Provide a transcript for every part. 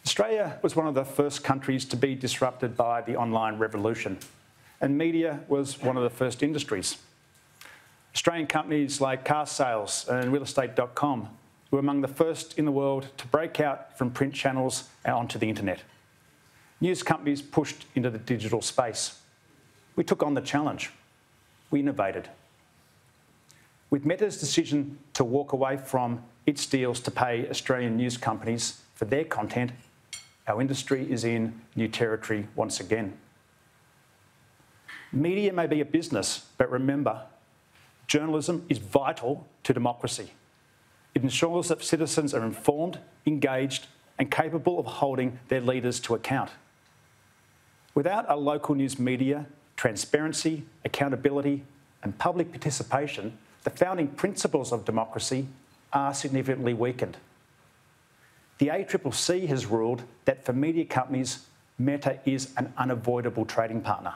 Australia was one of the first countries to be disrupted by the online revolution, and media was one of the first industries. Australian companies like car sales and realestate.com were among the first in the world to break out from print channels and onto the internet. News companies pushed into the digital space. We took on the challenge. We innovated. With Meta's decision to walk away from its deals to pay Australian news companies for their content, our industry is in new territory once again. Media may be a business, but remember, journalism is vital to democracy. It ensures that citizens are informed, engaged, and capable of holding their leaders to account. Without a local news media, transparency, accountability, and public participation, the founding principles of democracy are significantly weakened. The ACCC has ruled that for media companies, Meta is an unavoidable trading partner.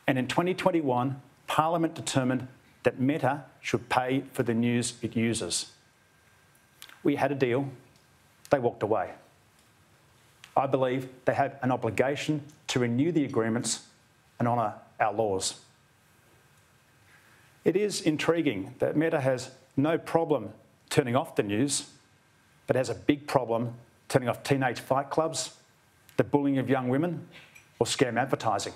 And in 2021, Parliament determined that Meta should pay for the news it uses. We had a deal, they walked away. I believe they have an obligation to renew the agreements and honour our laws. It is intriguing that Meta has no problem turning off the news, but has a big problem turning off teenage fight clubs, the bullying of young women, or scam advertising.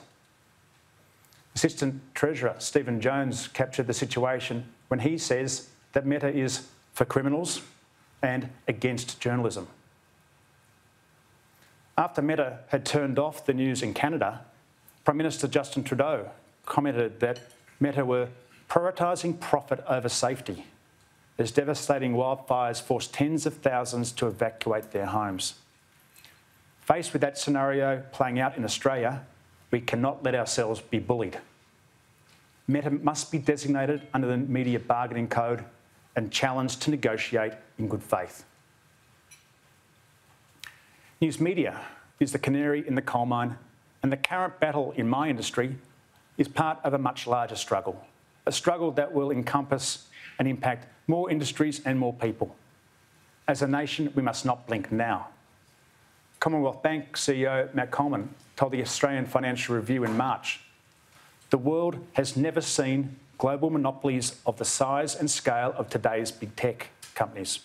Assistant Treasurer Stephen Jones captured the situation when he says that Meta is for criminals and against journalism. After Meta had turned off the news in Canada, Prime Minister Justin Trudeau commented that Meta were prioritising profit over safety, as devastating wildfires forced tens of thousands to evacuate their homes. Faced with that scenario playing out in Australia, we cannot let ourselves be bullied. Meta must be designated under the Media Bargaining Code and challenged to negotiate in good faith. News media is the canary in the coal mine, and the current battle in my industry is part of a much larger struggle, a struggle that will encompass and impact more industries and more people. As a nation, we must not blink now. Commonwealth Bank CEO Matt Coleman told the Australian Financial Review in March, "The world has never seen global monopolies of the size and scale of today's big tech companies.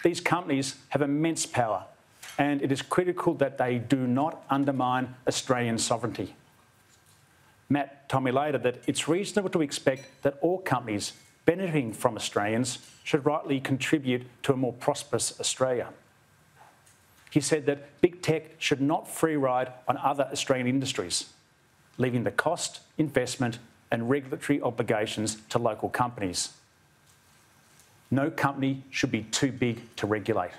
These companies have immense power, and it is critical that they do not undermine Australian sovereignty." Matt told me later that it's reasonable to expect that all companies benefiting from Australians should rightly contribute to a more prosperous Australia. He said that big tech should not free ride on other Australian industries, leaving the cost, investment and regulatory obligations to local companies. No company should be too big to regulate.